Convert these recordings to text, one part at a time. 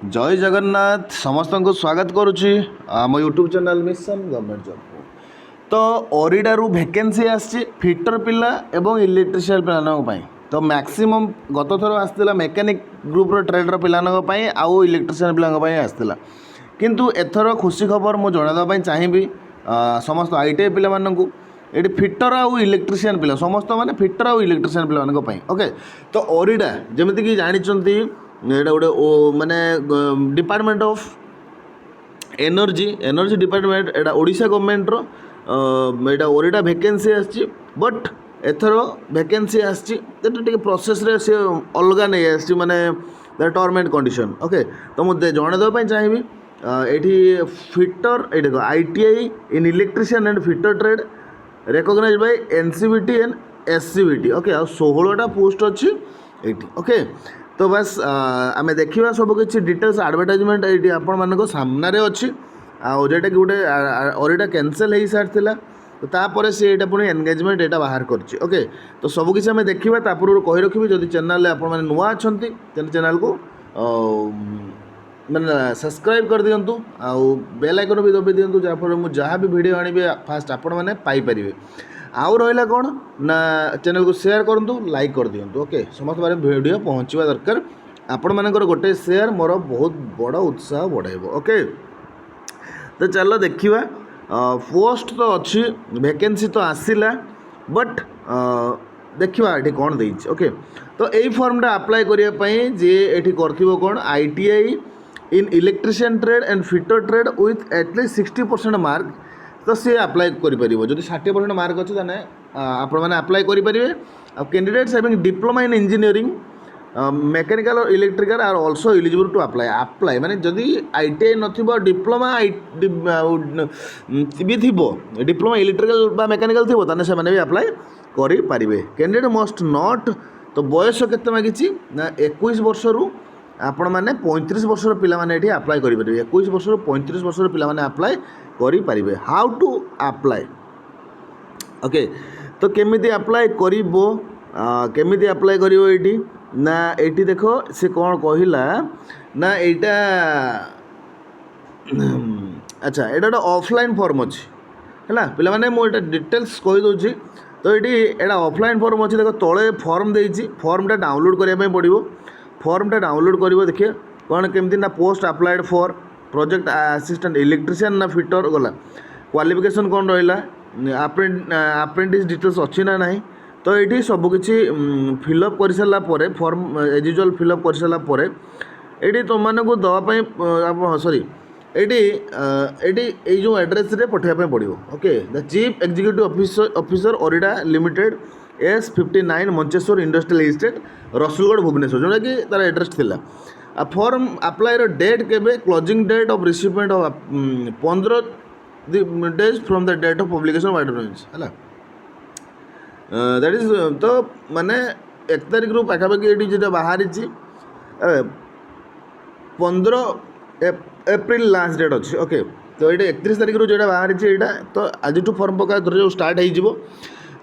जय जगन्नाथ समस्त को स्वागत करुच्ची आम YouTube channel mission government job तो ओरिडारू वैकेंसी आसी फिटर पिला एवं इलेक्ट्रिशियन पिलानी तो मैक्सिमम गत थर आसाला मेकानिक ग्रुप्र ट्रेडर पिलानी आउ इलेक्ट्रिशियन पिलानी आसाला किंतु एथर खुशी खबर मुझे जनवाई चाहिए समस्त आईटीआई पिला ये फिटर आउ इलेक्ट्रिशियन पिला समस्त माने फिटर आउ इलेक्ट्रिशियन पिलानी ओके तो ओरिडा जमीक जानते एटा गोटे माने department of energy department Etah Odisha government row Etah ओरिडा vacancy आछि बट एथर वैकेंसी आछि टे प्रोसेस रे से अलग नहीं आछि माने टर्म एंड कंडीशन ओके तो मुझे जनवाई चाहिए ये फिटर ये ITI in electrician and fitter trade recognise by NCVT and SCVT okay आ 16टा पोस्ट अच्छी ये ओके तो बस आम देखा सबकि डिटेल्स एडवर्टाइजमेंट ये आपण मान सामने अच्छी आउटा कि गोटे ओरिडा कैंसल हो सारी तो तापर सी यहाँ पुणी एंगेजमेंट यहाँ बाहर करछि ओके तो सबकि आम देखा तापूर्व कही रखी जदि चैनल आपने नुआ अच्छा चैनल को मैंने सब्सक्राइब कर दिंतु आउ बेल आइकन भी दबे दिंतु जहाँफल मुझे जहाँ भी वीडियो आनी फास्ट आपण मैंने पाइपर आउ रहा कौन ना चैनल को शेयर करूँ लाइक कर दिंतु ओके समस्त बारे वीडियो पहुँचवा दरकार आपण मानकर गोटे शेयर मोर बहुत बड़ उत्साह बढ़ाइब ओके तो चलो देखिए पोस्ट तो अच्छी वैकेंसी तो आसला बट देखा ये कौन दे ओके तो यही फॉर्मटा अप्लाई करने जी ये कौन ITI in electrician trade and fitter trade with at least 60% mark तो सी अप्लाई करें जो 60% मार्क अच्छे ताने आपण मैंने अप्लाई करेंगे candidates having diploma in engineering mechanical और electrical are also eligible to apply माने जदि आईटीआई नथिबो डिप्लोमा भी थिबो डिप्लोमा इलेक्ट्रिकल बा मेकानिकल थिबो ताने से माने भी अप्लाई करि पारिबे कैंडिडेट मस्ट नॉट तो बयस केते मागिछि ना 21 वर्ष रु आपण मैंने 35 वर्षर पिला माने एठी अप्लाई करि परिबे 21 वर्षर 35 वर्षर पिला माने अप्लाई करि परिबे हाउ टू अप्लाई ओके तो केमिति अप्लाई करिवो केमिति अप्लाई करिवो एठी ना एठी देखो से कौन कहला ना एटा अच्छा एटा ऑफलाइन फॉर्म अच्छी है पिला माने मो एटा डिटेल्स कहि दोछि तो ये एटा ऑफलाइन फॉर्म अच्छी देखो तले फॉर्म देछि फॉर्मटा डाउनलोड करिया पय पड़िबो फॉर्मटा डाउनलोड करिवो देखिए कौन केमती ना post applied for project assistant electrician ना फिटर गला क्वालिफिकेशन कौन रहा अप्रेंटिस डिटेल्स अच्छी ना नहीं तो ये सबकि फिलअप कर सारा फॉर्म एज यूजुअल फिलअप कर सारापर ये तुम मानक दवापाई सॉरी ये जो एड्रेस रे पठाइबा पड़ो okay the chief executive officer OREDA limited S59 Mancheswar industrial estate Rasulgarh Bhubaneswar जोटा कि तार एड्रेस थिला फॉर्म अप्लाई डेट केबे closing date of receivement of 15 days from the date of publication of advertisement है दैट इज तो माने 1 तारिख रु पाखापाखि ये जो बाहरी 15 एप्रिल लास्ट डेट अच्छी ओके तो ये 31 तारिख रु जो बाहरी यहाँ तो आज फॉर्म पका जो स्टार्ट हो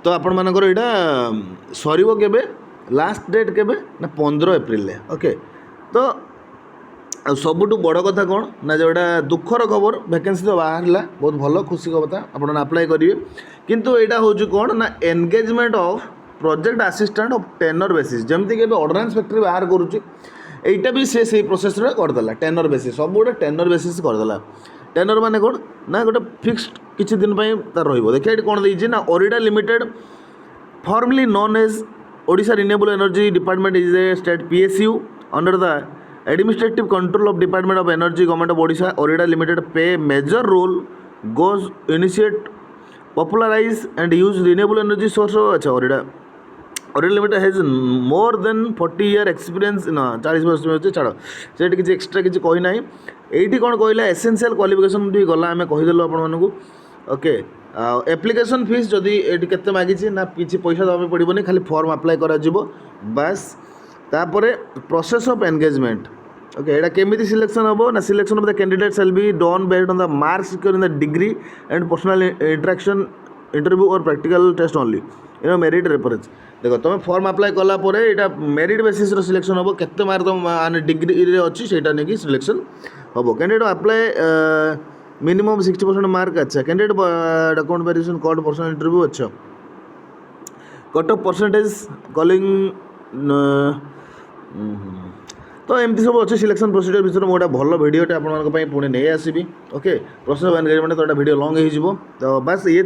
तो आपण मानकर यहाँ सरीब केबे लास्ट डेट केबे ना 15 एप्रिल ओके तो सबुठ बड़ कथा कौन ना जोटा दुखर खबर वैकेंसी तो बाहर बहुत भल खुशी कथा आप अप्लाई करेंगे किंतु यहाँ हूँ कौन ना engagement of project assistant of tenure basis जमती कि ऑर्डिनेंस फैक्ट्री बाहर करुच्ची यहाँ भी से प्रोसेस करदेला टेनर बेसिस सब गोटे टेनर बेसिस करदेला टेनर माने कौन ना गोटे फिक्स्ड किसी दिन तार रही देखिए ये कौन देती ना OREDA limited formerly known as Odisha renewable energy department is a state PSU under the administrative control of department of energy government of Odisha OREDA limited pay major role goes initiate popularise and use renewable energy source अच्छा OREDA limited has more than 40 year experience ना 40 वर्ष छाड़ से किसी extra किसी कही ना ये कौन कहला एसेंशियल क्वालिफिकेशन भी गला आम कहीदेलु आपको ओके एप्लिकेशन फीस जदि ये केते मागिछि ना किसी पैसा देवा पड़ोनी खाली फॉर्म अप्लाई करा बस तापर प्रोसेस ऑफ एंगेजमेंट ओके यहाँ केमी सिलेक्शन हम ना selection of the candidate shall be done based on the marks secure in the degree and personal interaction interview और practical test only merit reference देख तुम फॉर्म अप्लाई कला पर यहाँ मेरिट बेसिस सिलेक्शन हम केते मार्क तुम डिग्री अच्छी से नहीं सिलेक्शन हम कैंडिडेट अप्लाई मिनिमम 60% मार्क अच्छा candidate account verification code personal interview अच्छा कट ऑफ परसेंटेज कॉलिंग तो एमती सब अच्छे सिलेक्शन प्रोसीजर विषय में गोटे भल भिडटे आपंपाई पुणी नहीं आसबि ओके प्रोसेस ऑफ एंगेजमेंट तो भिड लंग हो तो बस ये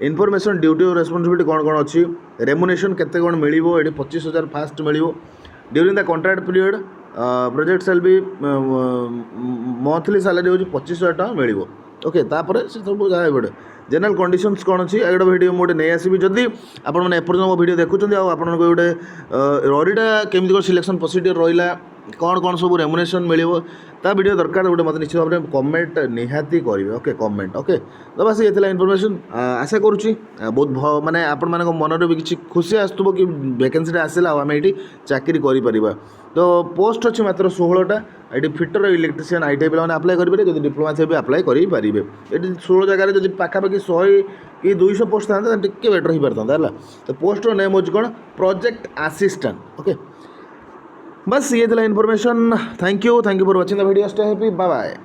इनफॉरमेशन ड्यूटी और रेस्पॉन्सिबिलिटी कौन कौन अच्छी रेमुनेशन केते कौन मिल ये 25,000 फास्ट मिल during the contract period project cell भी मंथली सैलरी हूँ 25,000 टका मिल ओके तापर से सब जहाँ बड़े जनरल कंडीशंस कौन अच्छी एगोटे भिडियो मुझे नहीं आसबि जदि आपने एपर्यंत मो भिडियो देखुं आपन गोटे रहीटा केमी कौन सिलेक्शन प्रोसीजर रहा कौन कौन सब रेमुनेशन मिल ता वीडियो दरकार गोटे मतलब निश्चित भाव में कमेंट निहाती करेंगे ओके कमेंट ओके तो बस ये इनफॉरमेशन आशा करुँची बहुत माने आपण मान मन भी किसी खुशी आसुव कि वैकेंसी आसला आम ये चाकरी कर तो पोस्ट अच्छी मात्र 16टा ये फिटर इलेक्ट्रीशियन आईटीआई पे अप्लाई करेंगे जो डिप्लोमा थे भी अप्लाई करेंगे ये 16 जगह जब पाखापाखि 100 कि 200 पोस्ट था टे बेटर हो पारता है तो पोस्टर नेम हूँ कौन प्रोजेक्ट असिस्टेंट ओके बस ये information thank you for watching the video stay happy bye bye.